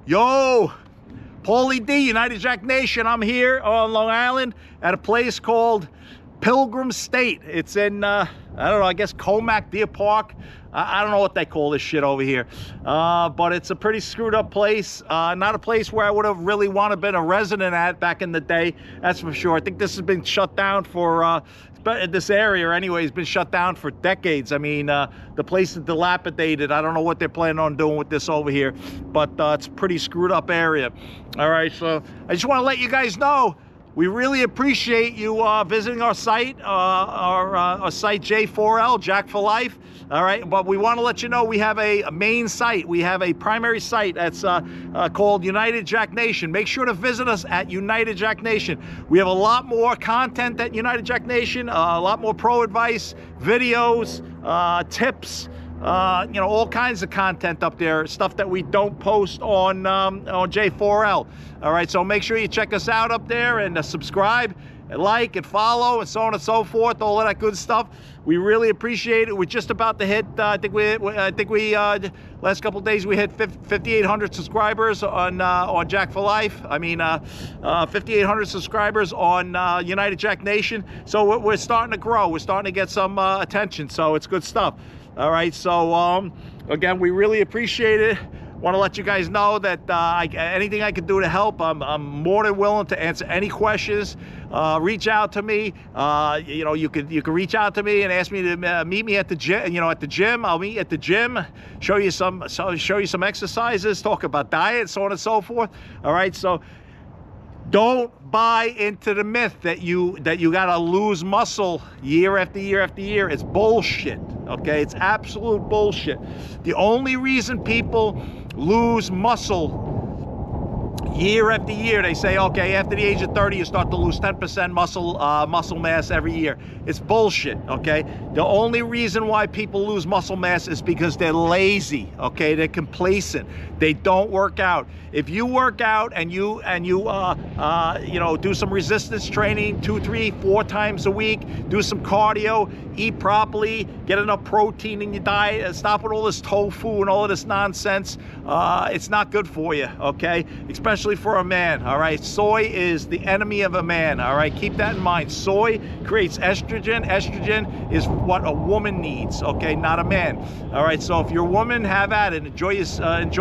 Yo, Paulie D, United Jack Nation. I'm here on Long Island at a place called Pilgrim State. It's in, I don't know, I guess Comac Deer Park. I don't know what they call this shit over here. But it's a pretty screwed up place. Not a place where I would have really wanted to been a resident at back in the day. That's for sure. I think this has been shut down for, this area anyway has been shut down for decades. I mean, the place is dilapidated. I don't know what they're planning on doing with this over here, but it's a pretty screwed up area. All right, so I just want to let you guys know, we really appreciate you visiting our site, our site J4L, Jack for Life. All right, but we want to let you know we have a main site. We have a primary site that's called United Jack Nation. Make sure to visit us at United Jack Nation. We have a lot more content at United Jack Nation, a lot more pro advice, videos, tips, you know, all kinds of content up there, stuff that we don't post on J4L. All right, so make sure you check us out up there and subscribe and like and follow and so on and so forth, all of that good stuff. We really appreciate it. We're just about to hit, I think we last couple of days we hit 5,800 subscribers on Jack for Life. I mean, 5,800 subscribers on United Jack Nation. So we're starting to grow. We're starting to get some attention. So it's good stuff. All right. So again, we really appreciate it. Want to let you guys know that anything I can do to help, I'm more than willing to answer any questions. Reach out to me. You know, you can reach out to me and ask me to meet me at the gym. You know, at the gym, I'll meet at the gym. Show you some exercises. Talk about diet, so on and so forth. All right, so don't buy into the myth that you gotta lose muscle year after year after year. It's bullshit. Okay, it's absolute bullshit. The only reason people lose muscle year after year, they say, okay, after the age of 30 you start to lose 10% muscle mass every year. It's bullshit. Okay, the only reason why people lose muscle mass is because they're lazy. Okay, they're complacent. They don't work out. If you work out and you know, do some resistance training 2, 3, 4 times a week, do some cardio, eat properly, get enough protein in your diet, and stop with all this tofu and all of this nonsense, it's not good for you. Okay, especially for a man. All right, soy is the enemy of a man. All right, keep that in mind. Soy creates estrogen. Estrogen is what a woman needs. Okay, not a man. All right, so if you're a woman, have at it. Enjoy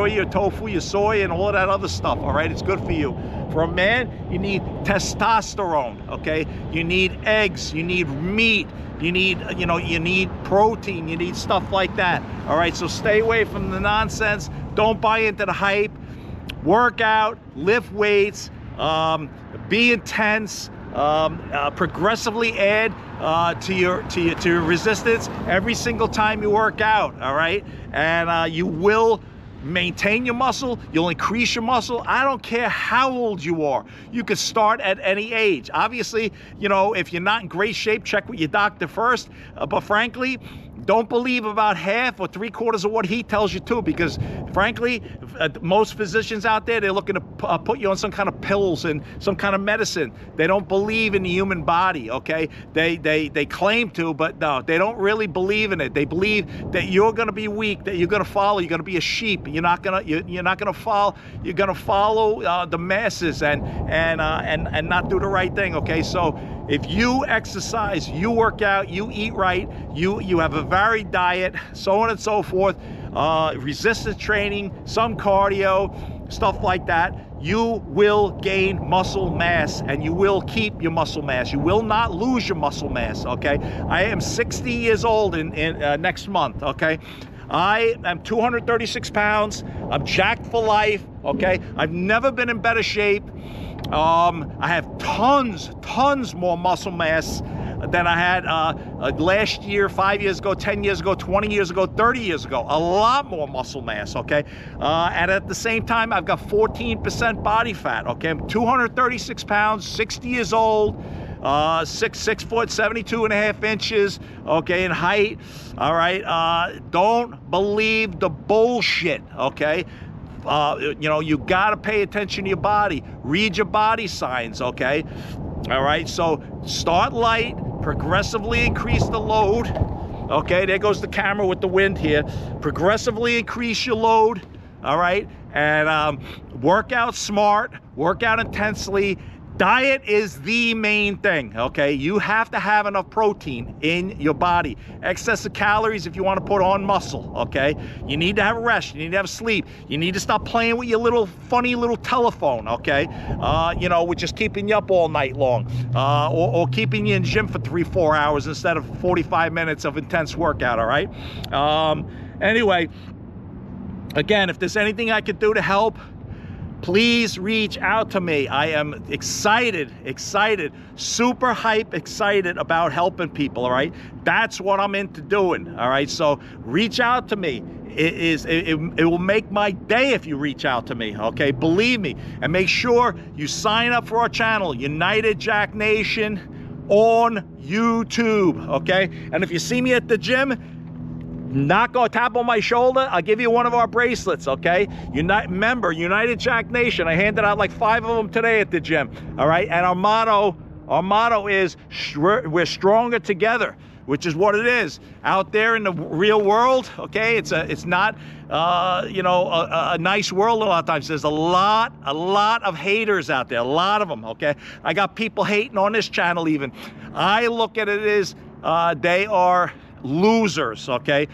your tofu, your soy, and all of that other stuff. All right, it's good for you. For a man, you need testosterone. Okay, you need eggs, you need meat, you need, you know, you need protein, you need stuff like that. All right, so stay away from the nonsense. Don't buy into the hype. Work out, lift weights, be intense, progressively add to your resistance every single time you work out. All right, and you will maintain your muscle, you'll increase your muscle. I don't care how old you are. You could start at any age. Obviously, you know, if you're not in great shape, check with your doctor first. But frankly, don't believe about half or 3/4 of what he tells you to, because frankly, most physicians out there, they're looking to put you on some kind of pills and some kind of medicine. They don't believe in the human body. Okay, they claim to, but no, they don't really believe in it. They believe that you're going to be weak, that you're going to follow, you're going to be a sheep. You're not going to follow. You're going to follow the masses and not do the right thing. Okay, so if you exercise, you work out, you eat right, you have a varied diet, so on and so forth, resistance training, some cardio, stuff like that, you will gain muscle mass and you will keep your muscle mass. You will not lose your muscle mass. Okay, I am 60 years old in next month. Okay, I am 236 pounds. I'm jacked for life. Okay, I've never been in better shape. I have tons more muscle mass than I had last year, 5 years ago, 10 years ago, 20 years ago, 30 years ago. A lot more muscle mass. Okay, and at the same time, I've got 14% body fat. Okay, I'm 236 pounds, 60 years old. 6 foot 72.5 inches, okay, in height. All right, don't believe the bullshit. Okay, you know, you gotta pay attention to your body. Read your body signs. Okay, all right, so start light, progressively increase the load. Okay, there goes the camera with the wind here. Progressively increase your load. All right, And work out smart, work out intensely. Diet is the main thing, okay? You have to have enough protein in your body. Excess of calories if you want to put on muscle, okay? You need to have rest, you need to have sleep. You need to stop playing with your little funny little telephone, okay? You know, which is keeping you up all night long. Or keeping you in the gym for 3-4 hours instead of 45 minutes of intense workout, all right? Anyway, again, if there's anything I could do to help, please reach out to me. I am excited, super hype excited about helping people, all right? That's what I'm into doing, all right? So reach out to me. It will make my day if you reach out to me, okay? Believe me. And make sure you sign up for our channel, United Jack Nation on YouTube, okay? And if you see me at the gym, tap on my shoulder, I'll give you one of our bracelets, okay? Remember, United Jack Nation. I handed out like 5 of them today at the gym, all right? And our motto is, we're stronger together, which is what it is. Out there in the real world, okay? It's not, you know, a nice world a lot of times. There's a lot of haters out there, a lot of them, okay? I got people hating on this channel even. I look at it as they are losers, okay?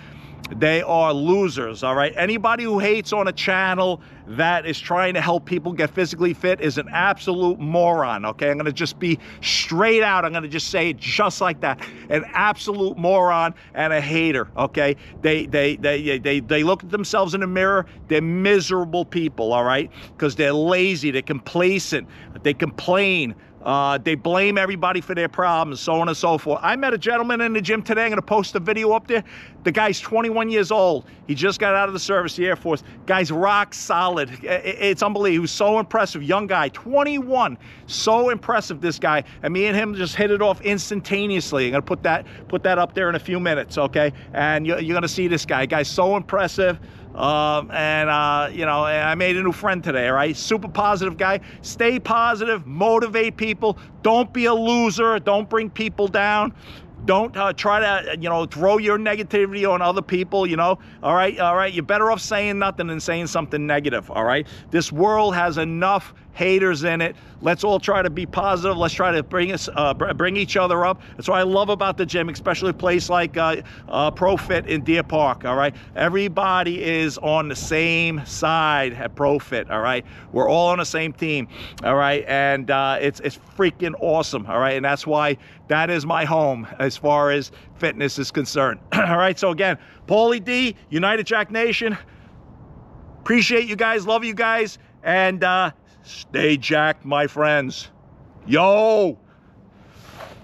They are losers, all right? Anybody who hates on a channel that is trying to help people get physically fit is an absolute moron, okay? I'm gonna just be straight out. I'm gonna just say it just like that. An absolute moron and a hater, okay? They look at themselves in the mirror. They're miserable people, all right? Because they're lazy, they're complacent, they complain. They blame everybody for their problems, so on and so forth. I met a gentleman in the gym today. I'm going to post a video up there. The guy's 21 years old. He just got out of the service, the Air Force. Guy's rock solid. It's unbelievable. He was so impressive. Young guy, 21. So impressive, this guy. And me and him just hit it off instantaneously. I'm going to put that up there in a few minutes, okay? And you're going to see this guy. Guy's so impressive. You know, I made a new friend today, all right? Super positive guy. Stay positive, motivate people. Don't be a loser. Don't bring people down. Don't try to, you know, throw your negativity on other people, you know? All right? You're better off saying nothing than saying something negative, all right? This world has enough haters in it. Let's all try to be positive. Let's try to bring each other up. That's what I love about the gym, especially a place like ProFit in Deer Park, all right? Everybody is on the same side at ProFit, all right? We're all on the same team, all right? And it's freaking awesome, all right? And that's why that is my home as far as fitness is concerned. All right, so again, Paulie D, United Jack Nation. Appreciate you guys, love you guys, and stay jacked, my friends. Yo!